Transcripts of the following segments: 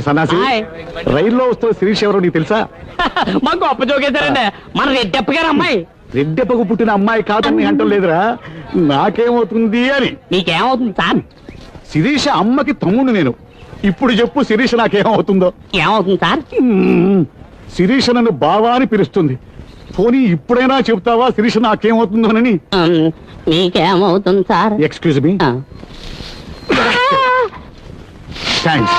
సన్నాసి, రైల్లో వస్తున్న శిరీష్ ఎవరో నీకు తెలుసా? మా గొప్ప జోకేశారండి. మన రెడ్డప్ప గారు అమ్మాయి. రెడ్డెప్పకు పుట్టిన అమ్మాయి కాదని అంటం లేదురా, నాకేమవుతుంది అని. నీకేమవుతుంది సార్? శిరీష అమ్మకి తమ్ముడు నేను. ఇప్పుడు చెప్పు శిరీష నాకేమవుతుందో. ఏమవుతుంది సార్? శిరీష నన్ను బావా అని పిలుస్తుంది. పోనీ ఇప్పుడైనా చెప్తావా శిరీష నాకేమవుతుందోనని? నీకేమవుతుంది సార్? Excuse me. థ్యాంక్స్.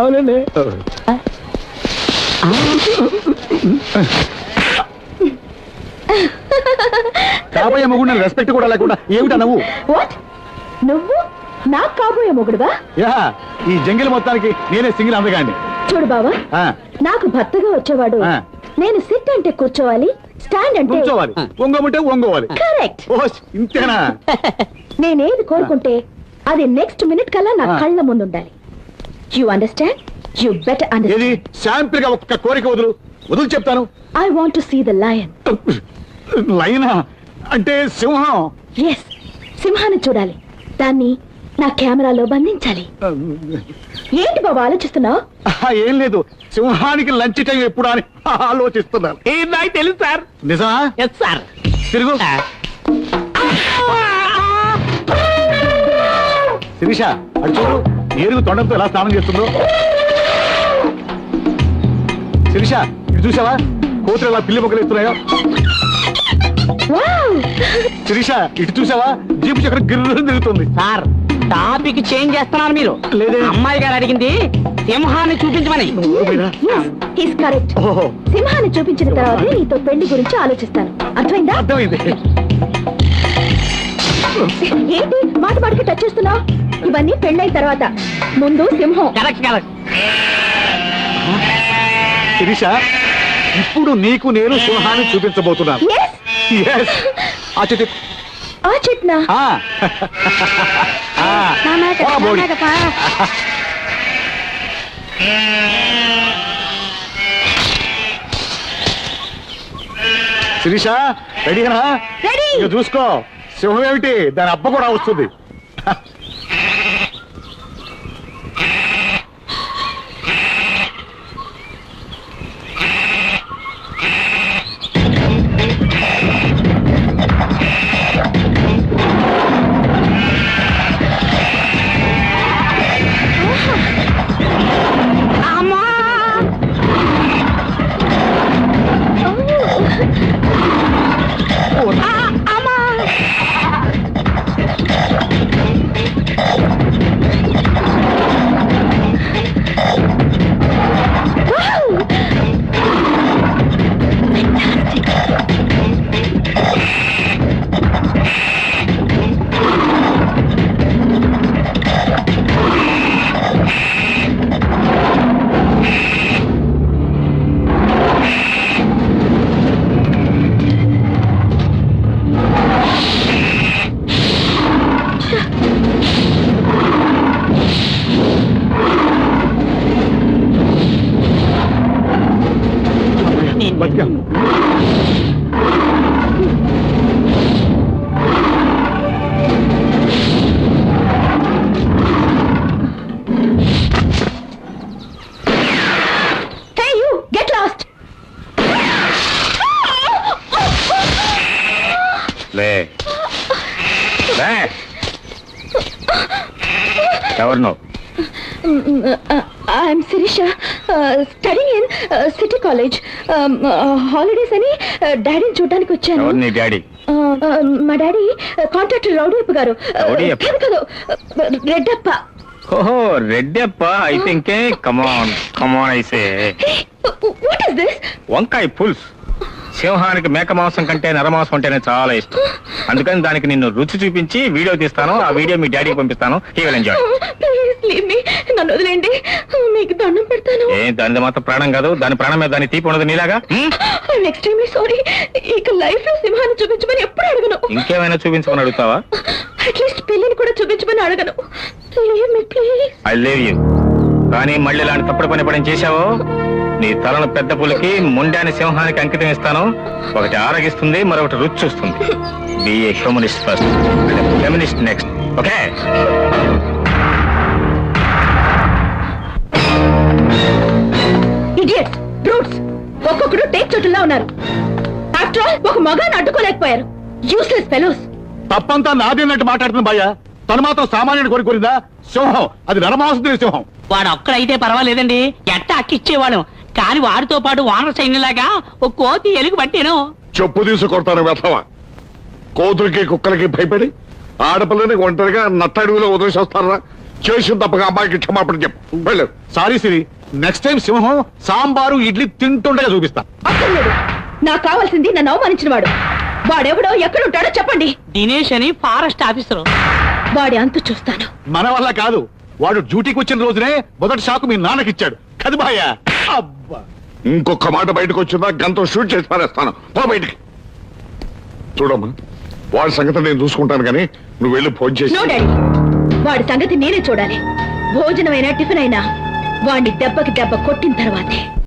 అవునండి. కాబోయే మొగుడు రెస్పెక్ట్ కూడా లేకుండా ఏమిటా నువ్వు? నువ్వు నాకు కాబోయే మొగుడువా? యా, ఈ జంగిల్ మొత్తానికి నేనే సింగిల్ అందగాండి. చూడు బావా, నాకు భర్తగా వచ్చేవాడు నేను సిట్ అంటే కూర్చోవాలి, స్టాండ్ అంటే కూర్చోవాలి, వంగమంటే వంగోవాలి. కరెక్ట్. ఇంతేనా? నేనేది కోరుకుంటే అది నెక్స్ట్ మినిట్ కల్లా నా కళ్ళ ముందు ఉండాలి. You understand? యు బెటర్ ఏది అండర్స్టాండ్. శాంపిల్ గా ఒక్క కోరిక వదులు చెప్తాను. I want to see the lion. లైనా అంటే సింహం. ఎస్, సింహాన్ని చూడాలి. దాన్ని నా కెమెరాలో బంధించాలి. ఏంటి బాబా ఆలోచిస్తున్నావు? ఏం లేదు, సింహానికి లంచ్ టైం ఎప్పుడు అని ఆలోచిస్తున్నాను. నాకు తెలుసు సార్. నిజమా? Yes sir. తిరుగు. శిరీష, అటు చూడు, ఏరుగు తొండంతో ఎలా స్నానం చేస్తుందో. శిరీష, ఇటు చూసావా కోతులు ఎలా పిల్లి మొక్కలు ఇస్తున్నాయో? శిరీష, ఇటు చూసావా జీపు చక్రం గిర్ర తిరుగుతుంది. సార్, టాపిక్ చేంజ్ చేస్తున్నారు మీరు. లేదే. అమ్మాయి గారు అడిగింది సింహాన్ని చూపించమని. He's correct. ఓహో, సింహాన్ని చూపించిన తర్వాత నీతో పెళ్లి గురించి ఆలోచిస్తాను. అర్థమైందా? అర్థమైంది. ఏంటి మాట మాటకి టచ్ చేస్తున్నావు? ఇవన్నీ పెళ్ళైన తర్వాత, ముందు సింహం. Correct correct. శిరీష, ఇప్పుడు నీకు నేను సింహాన్ని చూపించబోతున్నాను. Yes. Yes. ఆ చెట్టు. ఆ చెట్నా? శిరీష, రెడీనా? రెడీ. ఇక చూసుకో, సింహం ఏమిటి దాని అబ్బ కూడా వస్తుంది. బతికాం. Hey you, get lost. ఎవరు నువ్వు? I'm Sirisha, studying in City College. Holidays అని డాడీని చూడడానికి వచ్చాను. నీ డాడీ? మా డాడీ కాంట్రాక్టర్ రౌడీయప్ప గారు. కాదు, రెడ్డప్ప. ఓహో, రెడ్డప్ప. అయితే ఇంకే కమాన్ అయితే. What is this? వంకాయ పులుసు. సింహానికి మేక మాంసం కంటే నరమాంసం అంటేనే చాలా ఇష్టం. అందుకని దానికి నిన్ను రుచి చూపించి వీడియో తీస్తాను. ఆ వీడియో మీ డాడీకి పంపిస్తాను. He will enjoy. Please leave me. నన్ను వదిలేండి, మీకు దండం పెడతాను. దాని మాత్రం ప్రాణం కాదు, దాని ప్రాణం మీద దాని తీపి ఉండదు నీలాగా. I'm extremely sorry. ఇక లైఫ్ లో సింహాన్ని చూపించమని ఎప్పుడు అడగను. ఇంకేమైనా చూపించమని అడుగుతావా? అట్లీస్ట్ పెళ్లిని కూడా చూపించమని అడగను. Leave me, please. I leave you. కానీ మళ్ళీ ఇలాంటి తప్పుడు పని ఎప్పుడైనా చేశావో నీ తలను పెద్ద పులికి ముండాని సింహానికి అంకితం ఇస్తాను. ఒకటి ఆరగిస్తుంది, మరొకటి రుచి చూస్తుంది. Be a humanist first, feminist next. Okay? Idiots, brutes. ఒక్కొక్కడు టేక్ చోటులా ఉన్నారు. ఆఫ్టర్ ఆల్ ఒక మగాన్ని అడ్డుకోలేకపోయారు. Useless fellows. తప్పంతా నాదేనట్టు మాట్లాడుతుంది భయ్య. తను మాత్రం సామాన్యుడు కోరికోరిందా? సింహం, అది నరమాంస సింహం. వాడు ఒక్కడైతే పర్వాలేదండి, ఎట్ట అక్కిచ్చేవాడు. కానీ వాడితో పాటు వానర సైన్యులాగా ఒక కోతి ఎలుగు పట్టాను. చెప్పు తీసి కొడతాను వెధవ. కోతులకి కుక్కలకి భయపడి ఆడపిల్లని ఒంటరిగా నట్టడుగులో వదిలేసేస్తారా? చేసిన తప్పగా అమ్మాయికి క్షమాపణ చెప్పు. వెళ్ళు. సారీ సిరి, నెక్స్ట్ టైం సింహం సాంబారు ఇడ్లీ తింటుండగా చూపిస్తా. అక్కర్లేదు. నాకు కావాల్సింది నన్ను అవమానించిన వాడు. వాడెవడో ఎక్కడుంటాడో చెప్పండి. దినేష్ అని ఫారెస్ట్ ఆఫీసర్. వాడి అంతు చూస్తాను. మన వల్ల కాదు. వాడు డ్యూటీకి వచ్చిన రోజునే మొదటి షాకు మీ నాన్నకిచ్చాడు కది భాయ్య. అబ్బా, ఇంకొక మాట బయటకు వచ్చిందా గంతో షూట్ చేసి పారేస్తాను. పో బయటికి. చూడమ్మా, వాడి సంగతి నేను చూసుకుంటాను, కానీ నువ్వు వెళ్ళి ఫోన్ చేసి. నో డాడీ, వాడి సంగతి నేనే చూడాలి. భోజనమైనా టిఫిన్ అయినా వాడిని దెబ్బకి దెబ్బ కొట్టిన తర్వాతే.